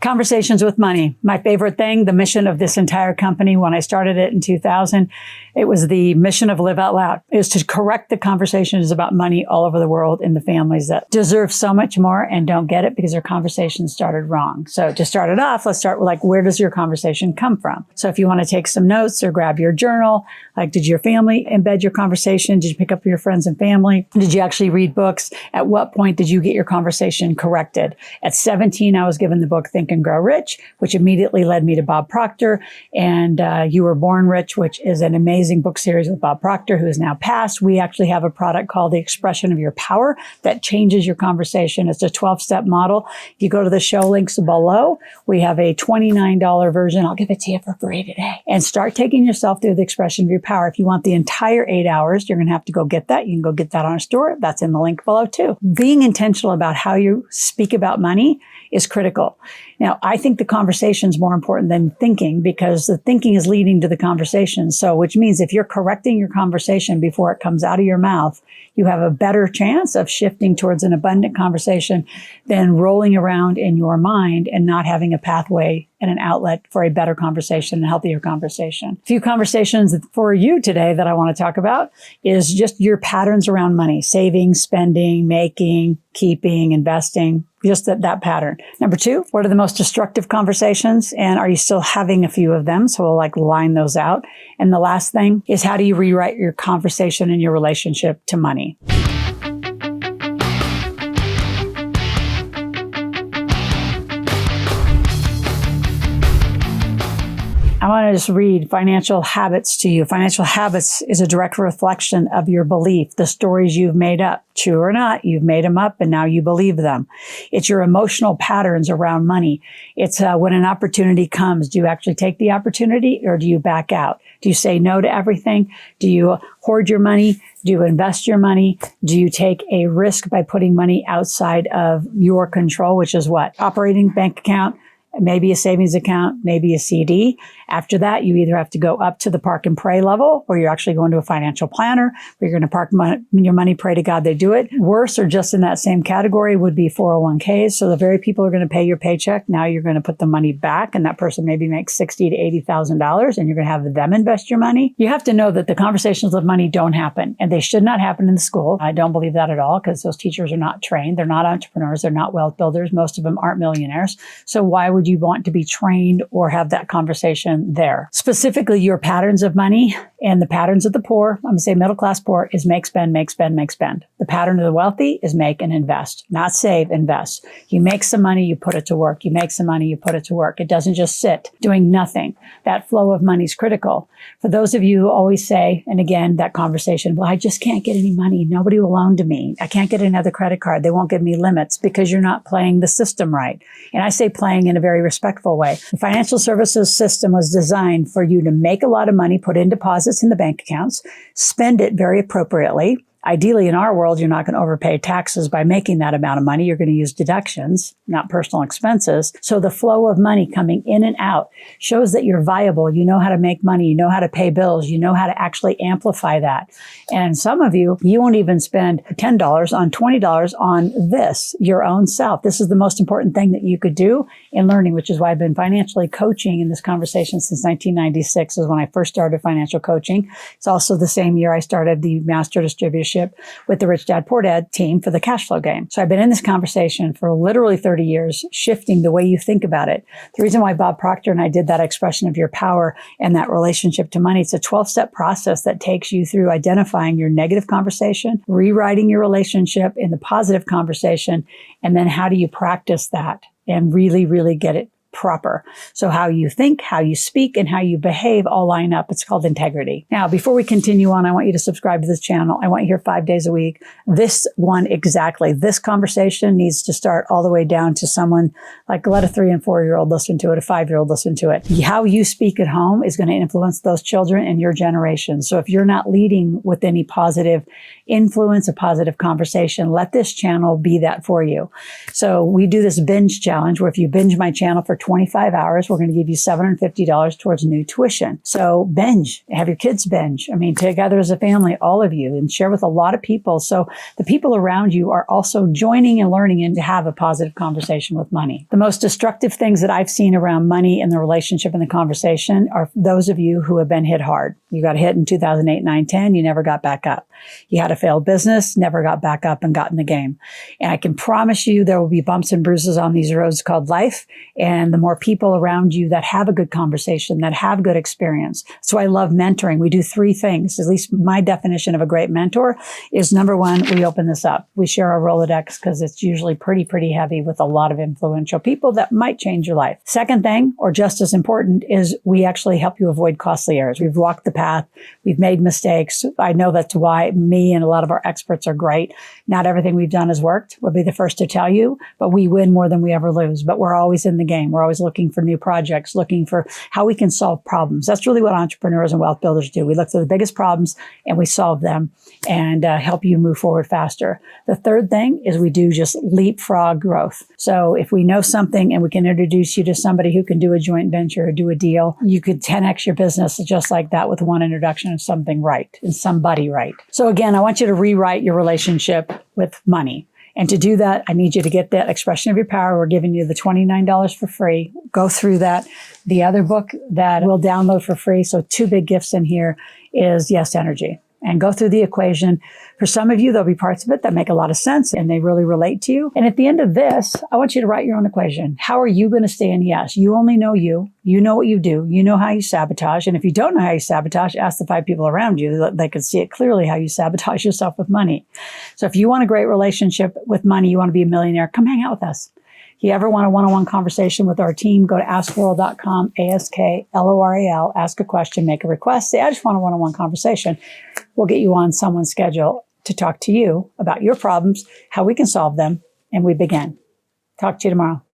Conversations with money. My favorite thing, the mission of this entire company when I started it in 2000, it was the mission of Live Out Loud, is to correct the conversations about money all over the world in the families that deserve so much more and don't get it because their conversation started wrong. So to start it off, let's start with where does your conversation come from? So if you want to take some notes or grab your journal, did your family embed your conversation? Did you pick up your friends and family? Did you actually read books? At what point did you get your conversation corrected? At 17, I was given the book Think and Grow Rich, which immediately led me to Bob Proctor, and You Were Born Rich, which is an amazing book series with Bob Proctor, who is now passed. We actually have a product called The Expression of Your Power that changes your conversation. It's a 12-step model. If you go to the show links below, we have a $29 version. I'll give it to you for free today. And start taking yourself through the expression of your power. If you want the entire 8 hours, you're going to have to go get that. You can go get that on a store. That's in the link below too. Being intentional about how you speak about money is critical. Now, I think the conversation is more important than thinking because the thinking is leading to the conversation. So, which means if you're correcting your conversation before it comes out of your mouth, you have a better chance of shifting towards an abundant conversation than rolling around in your mind and not having a pathway and an outlet for a better conversation and healthier conversation. A few conversations for you today that I want to talk about is just your patterns around money, saving, spending, making, keeping, investing, just that pattern. Number 2, what are the most destructive conversations? And are you still having a few of them? So we'll line those out. And the last thing is, how do you rewrite your conversation and your relationship to money? I want to just read Financial Habits to you. Financial Habits is a direct reflection of your belief, the stories you've made up. True or not, you've made them up and now you believe them. It's your emotional patterns around money. It's when an opportunity comes, do you actually take the opportunity or do you back out? Do you say no to everything? Do you hoard your money? Do you invest your money? Do you take a risk by putting money outside of your control, which is what? Operating bank account, maybe a savings account, maybe a CD. After that, you either have to go up to the park and pray level, or you're actually going to a financial planner, where you're going to park your money, pray to God they do it. Worse, or just in that same category, would be 401ks. So the very people who are going to pay your paycheck, now you're going to put the money back, and that person maybe makes $60,000 to $80,000, and you're going to have them invest your money. You have to know that the conversations of money don't happen, and they should not happen in the school. I don't believe that at all, because those teachers are not trained. They're not entrepreneurs. They're not wealth builders. Most of them aren't millionaires. So why would you want to be trained or have that conversation there? Specifically, your patterns of money and the patterns of the poor, I'm going to say middle class poor, is make, spend, make, spend, make, spend. The pattern of the wealthy is make and invest, not save, invest. You make some money, you put it to work. You make some money, you put it to work. It doesn't just sit doing nothing. That flow of money is critical. For those of you who always say, and again, that conversation, well, I just can't get any money. Nobody will loan to me. I can't get another credit card. They won't give me limits, because you're not playing the system right. And I say playing in a very respectful way. The financial services system was designed for you to make a lot of money, put in deposits in the bank accounts, spend it very appropriately. Ideally, in our world, you're not going to overpay taxes by making that amount of money. You're going to use deductions, not personal expenses. So the flow of money coming in and out shows that you're viable. You know how to make money. You know how to pay bills. You know how to actually amplify that. And some of you won't even spend $10 on $20 on this, your own self. This is the most important thing that you could do in learning, which is why I've been financially coaching in this conversation since 1996 is when I first started financial coaching. It's also the same year I started the master distributorship with the Rich Dad Poor Dad team for the cash flow game. So I've been in this conversation for literally 30 years, shifting the way you think about it. The reason why Bob Proctor and I did that expression of your power and that relationship to money, it's a 12-step process that takes you through identifying your negative conversation, rewriting your relationship in the positive conversation, and then how do you practice that and really, really get it proper. So how you think, how you speak, and how you behave all line up. It's called integrity. Now, before we continue on, I want you to subscribe to this channel. I want you here 5 days a week. This one exactly. This conversation needs to start all the way down to someone like, let a 3 and 4-year-old listen to it, a 5-year-old listen to it. How you speak at home is going to influence those children and your generation. So if you're not leading with any positive influence, a positive conversation, let this channel be that for you. So we do this binge challenge where if you binge my channel for 25 hours. We're going to give you $750 towards new tuition. So binge, have your kids binge. I mean, together as a family, all of you, and share with a lot of people. So the people around you are also joining and learning and to have a positive conversation with money. The most destructive things that I've seen around money in the relationship and the conversation are those of you who have been hit hard. You got hit in 2008, 9, 10. You never got back up. You had a failed business, never got back up and got in the game. And I can promise you there will be bumps and bruises on these roads called life. And the more people around you that have a good conversation, that have good experience. So I love mentoring. We do 3 things. At least my definition of a great mentor is, number 1, we open this up. We share our Rolodex because it's usually pretty heavy with a lot of influential people that might change your life. Second thing, or just as important, is we actually help you avoid costly errors. We've walked the path. We've made mistakes. I know that's why me and a lot of our experts are great. Not everything we've done has worked. We'll be the first to tell you, but we win more than we ever lose. But we're always in the game. We're always looking for new projects, looking for how we can solve problems. That's really what entrepreneurs and wealth builders do. We look for the biggest problems and we solve them and help you move forward faster. The third thing is we do just leapfrog growth. So if we know something and we can introduce you to somebody who can do a joint venture or do a deal, you could 10x your business just like that with one introduction of something right and somebody right. So again, I want you to rewrite your relationship with money. And to do that, I need you to get that expression of your power. We're giving you the $29 for free. Go through that. The other book that we'll download for free, so 2 big gifts in here, is Yes Energy. And go through the equation. For some of you, there'll be parts of it that make a lot of sense and they really relate to you. And at the end of this, I want you to write your own equation. How are you going to stay in yes? You only know you. You know what you do. You know how you sabotage. And if you don't know how you sabotage, ask the 5 people around you. They can see it clearly how you sabotage yourself with money. So if you want a great relationship with money, you want to be a millionaire, come hang out with us. If you ever want a one-on-one conversation with our team, go to askloral.com, ASKLORAL, ask a question, make a request. Say, I just want a one-on-one conversation. We'll get you on someone's schedule to talk to you about your problems, how we can solve them, and we begin. Talk to you tomorrow.